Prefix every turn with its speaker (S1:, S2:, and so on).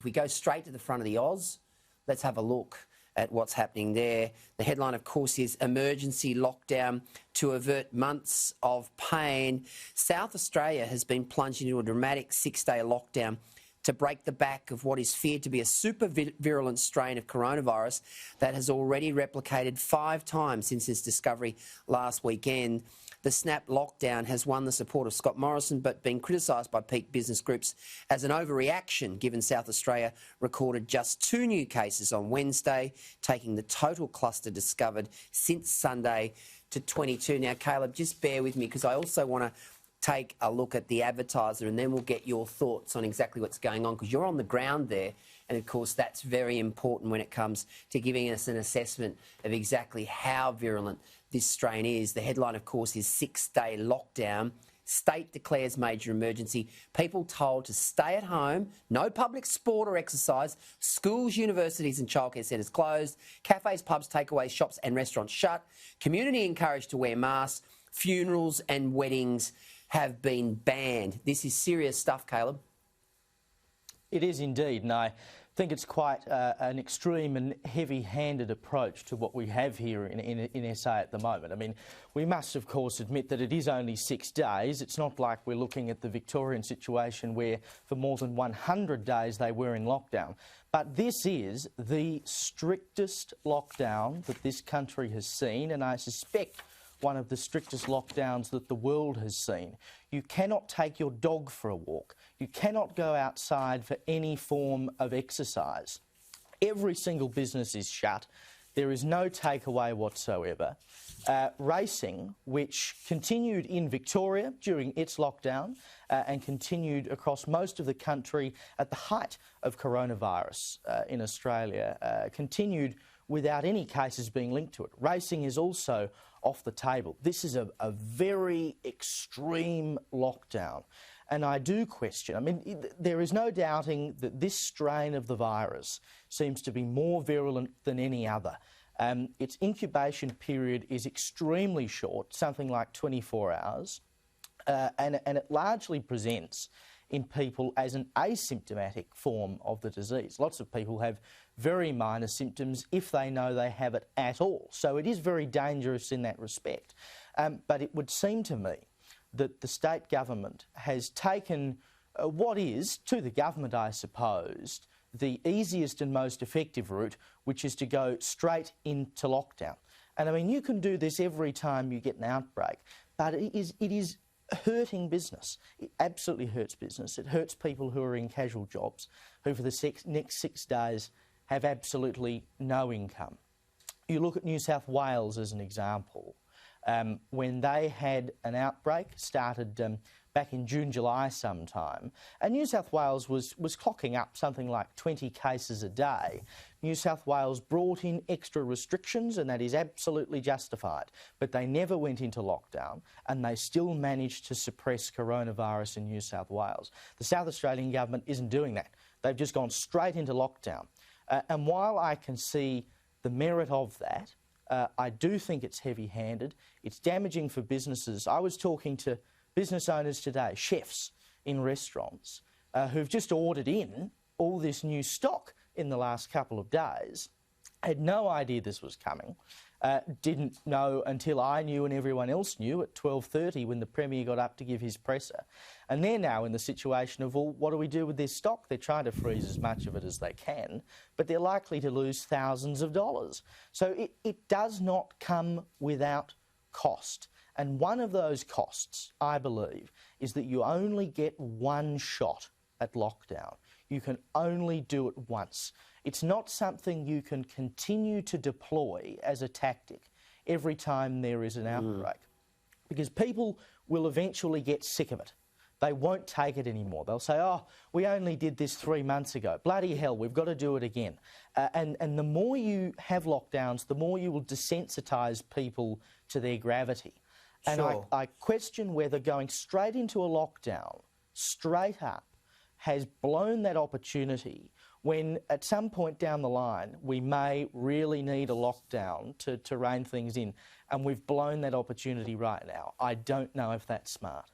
S1: If we go straight to the front of the Oz, let's have a look at what's happening there. The headline, of course, is emergency lockdown to avert months of pain. South Australia has been plunged into a dramatic 6-day lockdown to break the back of what is feared to be a super virulent strain of coronavirus that has already replicated 5 times since its discovery last weekend. The snap lockdown has won the support of Scott Morrison but been criticised by peak business groups as an overreaction, given South Australia recorded just 2 new cases on Wednesday, taking the total cluster discovered since Sunday to 22. Now, Caleb, just bear with me because I also want to take a look at the advertiser and then we'll get your thoughts on exactly what's going on, because you're on the ground there, and of course that's very important when it comes to giving us an assessment of exactly how virulent this strain is. The headline, of course, is 6-day lockdown. State declares major emergency. People told to stay at home. No public sport or exercise. Schools, universities and childcare centres closed. Cafes, pubs, takeaways, shops and restaurants shut. Community encouraged to wear masks. Funerals and weddings have been banned. This is serious stuff, Caleb.
S2: It is indeed, and I think it's quite an extreme and heavy-handed approach to what we have here in SA at the moment. I mean, we must, of course, admit that it is only 6 days. It's not like we're looking at the Victorian situation where for more than 100 days they were in lockdown. But this is the strictest lockdown that this country has seen, and I suspect one of the strictest lockdowns that the world has seen. You cannot take your dog for a walk. You cannot go outside for any form of exercise. Every single business is shut. There is no takeaway whatsoever. Racing, which continued in Victoria during its lockdown and continued across most of the country at the height of coronavirus in Australia, continued without any cases being linked to it. Racing is also off the table. This is a very extreme lockdown. And I do question, I mean, there is no doubting that this strain of the virus seems to be more virulent than any other. Its incubation period is extremely short, something like 24 hours, and it largely presents in people as an asymptomatic form of the disease. Lots of people have very minor symptoms if they know they have it at all. So it is very dangerous in that respect. But it would seem to me that the state government has taken what is, to the government I suppose, the easiest and most effective route, which is to go straight into lockdown. And I mean, you can do this every time you get an outbreak, but it is hurting business. It absolutely hurts business. It hurts people who are in casual jobs, who for the next 6 days have absolutely no income. You look at New South Wales as an example. When they had an outbreak, started back in June, July sometime, and New South Wales was clocking up something like 20 cases a day. New South Wales brought in extra restrictions, and that is absolutely justified. But they never went into lockdown, and they still managed to suppress coronavirus in New South Wales. The South Australian government isn't doing that. They've just gone straight into lockdown. And while I can see the merit of that, I do think it's heavy-handed. It's damaging for businesses. I was talking to business owners today, chefs in restaurants, who've just ordered in all this new stock in the last couple of days, had no idea this was coming, didn't know until I knew and everyone else knew at 12:30 when the Premier got up to give his presser. And they're now in the situation of, well, what do we do with this stock? They're trying to freeze as much of it as they can, but they're likely to lose thousands of dollars. So it does not come without cost. And one of those costs, I believe, is that you only get one shot at lockdown. You can only do it once. It's not something you can continue to deploy as a tactic every time there is an outbreak, because people will eventually get sick of it. They won't take it anymore. They'll say, oh, we only did this 3 months ago. Bloody hell, we've got to do it again. And the more you have lockdowns, the more you will desensitise people to their gravity. And
S1: Sure.
S2: I question whether going straight into a lockdown, straight up, has blown that opportunity when at some point down the line we may really need a lockdown to rein things in, and we've blown that opportunity right now. I don't know if that's smart.